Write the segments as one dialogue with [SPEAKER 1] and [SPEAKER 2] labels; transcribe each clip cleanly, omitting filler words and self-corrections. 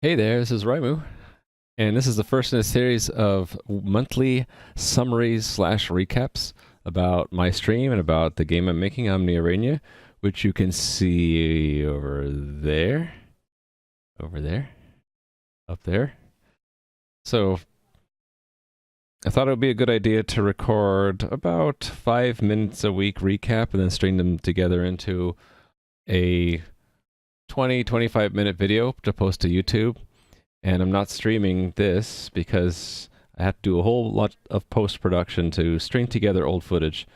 [SPEAKER 1] Hey there, this is Raimu, and this is the first in a series of monthly summaries slash recaps about my stream and about the game I'm making, Omnia Regna, which you can see over there, up there. So I thought it would be a good idea to record about 5 minutes a week recap and then string them together into a 20-25 minute video to post to YouTube. And I'm not streaming this because I have to do a whole lot of post-production to string together old footage,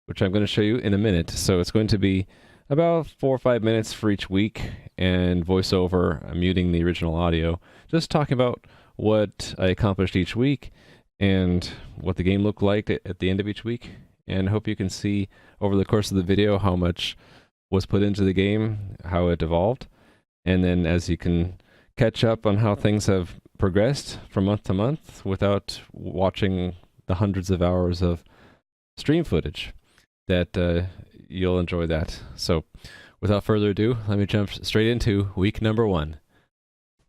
[SPEAKER 1] which I'm going to show you in a minute. So it's going to be about 4 or 5 minutes for each week, and voiceover. I'm muting the original audio, just talking about what I accomplished each week and what the game looked like at the end of each week. And I hope you can see over the course of the video how much was put into the game, how it evolved, and then as you can catch up on how things have progressed from month to month without watching the hundreds of hours of stream footage, that you'll enjoy that. So without further ado, let me jump straight into week number 1.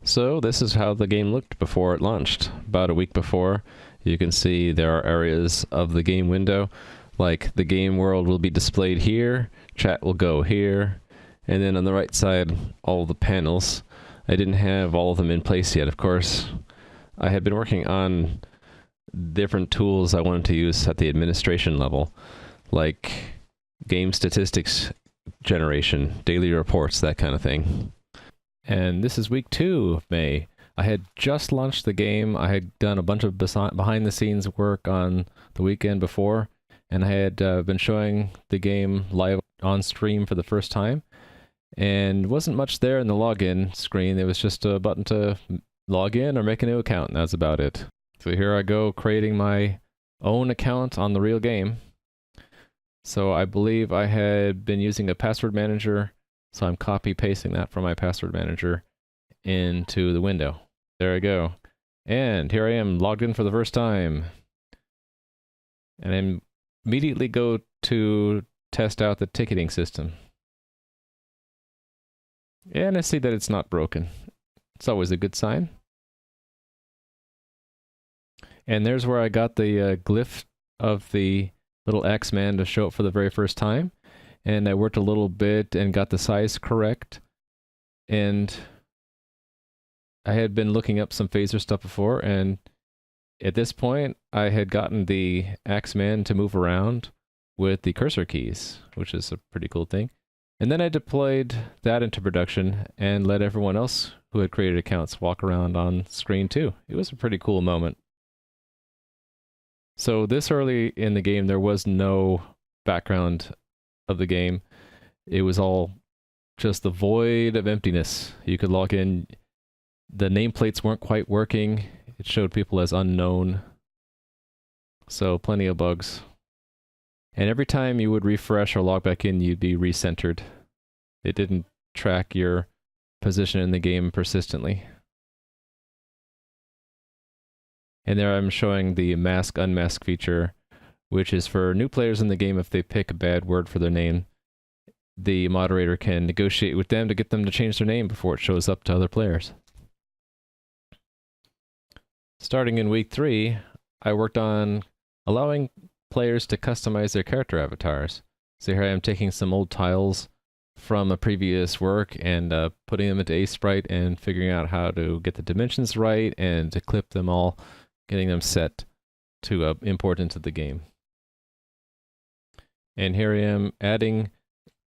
[SPEAKER 1] So this is how the game looked before it launched. About a week before, you can see there are areas of the game window, like the game world will be displayed here, chat will go here, and then on the right side, all the panels. I didn't have all of them in place yet, of course. I had been working on different tools I wanted to use at the administration level, like game statistics generation, daily reports, that kind of thing. And this is week 2 of May. I had just launched the game. I had done a bunch of behind-the-scenes work on the weekend before, and I had been showing the game live on stream for the first time. And wasn't much there in the login screen. There was just a button to log in or make a new account, and that's about it. So here I go creating my own account on the real game. So I believe I had been using a password manager, so I'm copy-pasting that from my password manager into the window. There I go. And here I am logged in for the first time. And I immediately go to test out the ticketing system. And I see that it's not broken. It's always a good sign. And there's where I got the glyph of the little X-Man to show up for the very first time. And I worked a little bit and got the size correct. And I had been looking up some phaser stuff before, and at this point, I had gotten the X-Man to move around with the cursor keys, which is a pretty cool thing. And then I deployed that into production and let everyone else who had created accounts walk around on screen too. It was a pretty cool moment. So this early in the game, there was no background of the game. It was all just the void of emptiness. You could log in. The nameplates weren't quite working. It showed people as unknown. So plenty of bugs. And every time you would refresh or log back in, you'd be recentered. It didn't track your position in the game persistently. And there I'm showing the mask unmask feature, which is for new players in the game. If they pick a bad word for their name, the moderator can negotiate with them to get them to change their name before it shows up to other players. Starting in week 3, I worked on allowing players to customize their character avatars. So here I am taking some old tiles from a previous work and putting them into Sprite and figuring out how to get the dimensions right and to clip them all, getting them set to import into the game. And here I am adding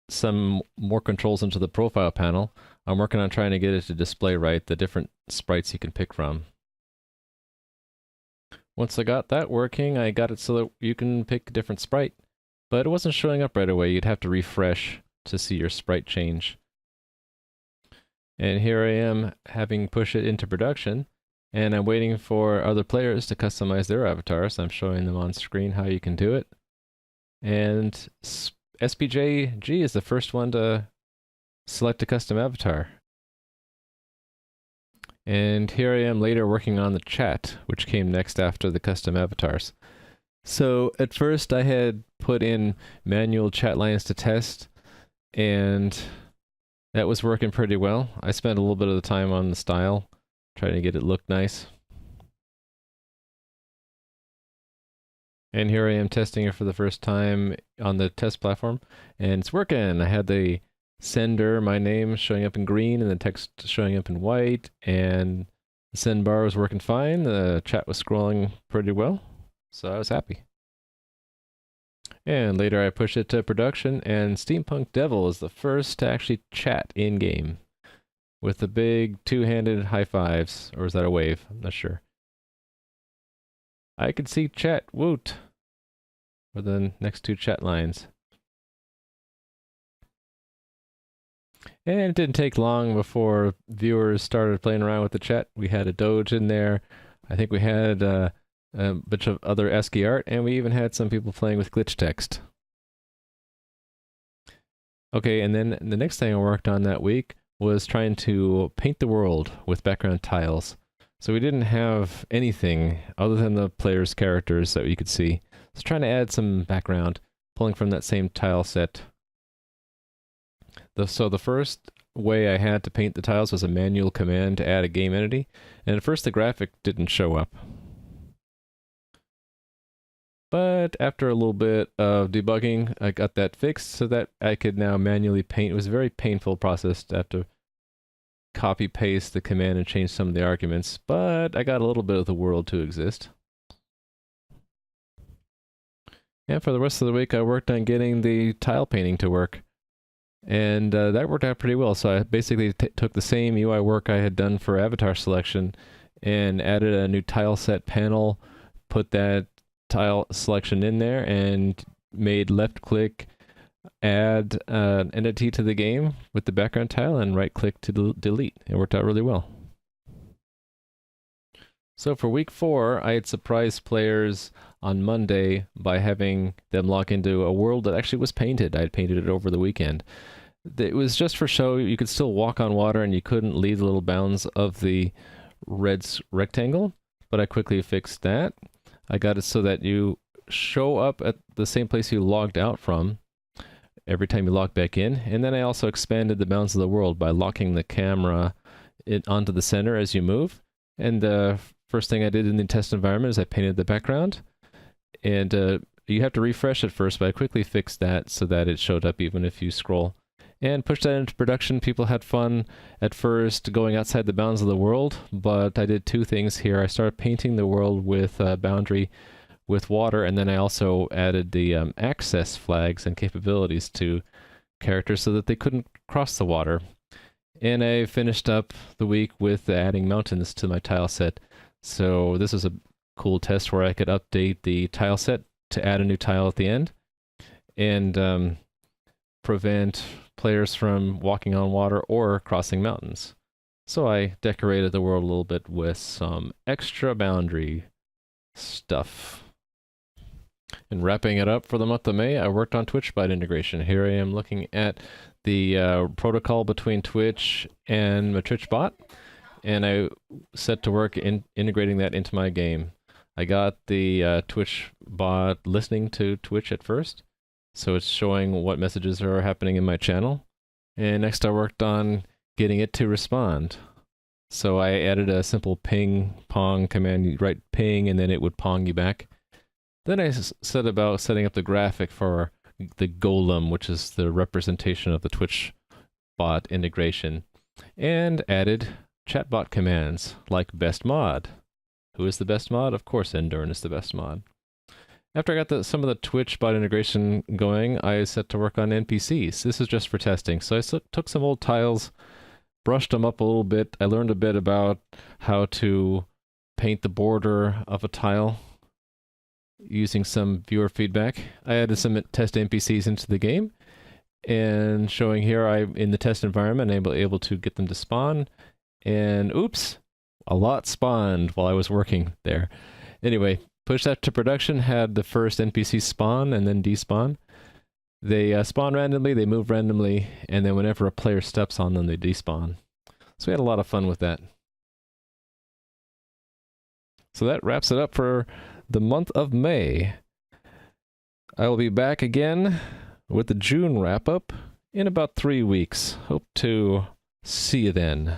[SPEAKER 1] some more controls into the profile panel. I'm working on trying to get it to display right the different sprites you can pick from. Once I got that working, I got it so that you can pick a different sprite, but it wasn't showing up right away. You'd have to refresh to see your sprite change. And here I am having pushed it into production, and I'm waiting for other players to customize their avatars. I'm showing them on screen how you can do it. And SPJG is the first one to select a custom avatar. And here I am later working on the chat, which came next after the custom avatars. So at first I had put in manual chat lines to test, and that was working pretty well. I spent a little bit of the time on the style, trying to get it look nice. And here I am testing it for the first time on the test platform, and it's working. I had the sender, my name, showing up in green, and the text showing up in white, and the send bar was working fine. The chat was scrolling pretty well, so I was happy. And later I pushed it to production, and Steampunk Devil is the first to actually chat in-game with the big two-handed high fives. Or is that a wave? I'm not sure. I could see chat, woot, for the next two chat lines. And it didn't take long before viewers started playing around with the chat. We had a Doge in there. I think we had a bunch of other ASCII art, and we even had some people playing with glitch text. Okay, and then the next thing I worked on that week was trying to paint the world with background tiles. So we didn't have anything other than the player's characters that you could see. So trying to add some background, pulling from that same tile set. So the first way I had to paint the tiles was a manual command to add a game entity, and at first the graphic didn't show up. But after a little bit of debugging, I got that fixed so that I could now manually paint. It was a very painful process to have to copy paste the command and change some of the arguments, but I got a little bit of the world to exist. And for the rest of the week I worked on getting the tile painting to work. And that worked out pretty well. So I basically took the same UI work I had done for avatar selection and added a new tile set panel, put that tile selection in there, and made left click add an entity to the game with the background tile and right click to delete. It worked out really well. So for week 4, I had surprised players on Monday by having them log into a world that actually was painted. I had painted it over the weekend. It was just for show. You could still walk on water and you couldn't leave the little bounds of the red rectangle, but I quickly fixed that. I got it so that you show up at the same place you logged out from every time you log back in. And then I also expanded the bounds of the world by locking the camera onto the center as you move. And the first thing I did in the test environment is I painted the background. And you have to refresh it first, but I quickly fixed that so that it showed up even if you scroll. And pushed that into production. People had fun at first going outside the bounds of the world, but I did two things here. I started painting the world with a boundary with water, and then I also added the access flags and capabilities to characters so that they couldn't cross the water. And I finished up the week with adding mountains to my tile set. So this was a cool test where I could update the tile set to add a new tile at the end and prevent players from walking on water or crossing mountains. So I decorated the world a little bit with some extra boundary stuff. And wrapping it up for the month of May, I worked on Twitch Byte integration. Here I am looking at the protocol between Twitch and my Twitch bot, and I set to work integrating that into my game. I got the Twitch bot listening to Twitch at first, so it's showing what messages are happening in my channel. And next I worked on getting it to respond. So I added a simple ping pong command. You write ping and then it would pong you back. Then I set about setting up the graphic for the golem, which is the representation of the Twitch bot integration, and added chatbot commands like best mod. Who is the best mod? Of course Endurn is the best mod. After I got some of the Twitch bot integration going, I set to work on NPCs. This is just for testing. So I took some old tiles, brushed them up a little bit. I learned a bit about how to paint the border of a tile using some viewer feedback. I added some test NPCs into the game, and showing here in the test environment, I'm able to get them to spawn, and oops, a lot spawned while I was working there. Anyway, pushed that to production, had the first NPC spawn and then despawn. They spawn randomly, they move randomly, and then whenever a player steps on them, they despawn. So we had a lot of fun with that. So that wraps it up for the month of May. I will be back again with the June wrap-up in about 3 weeks. Hope to see you then.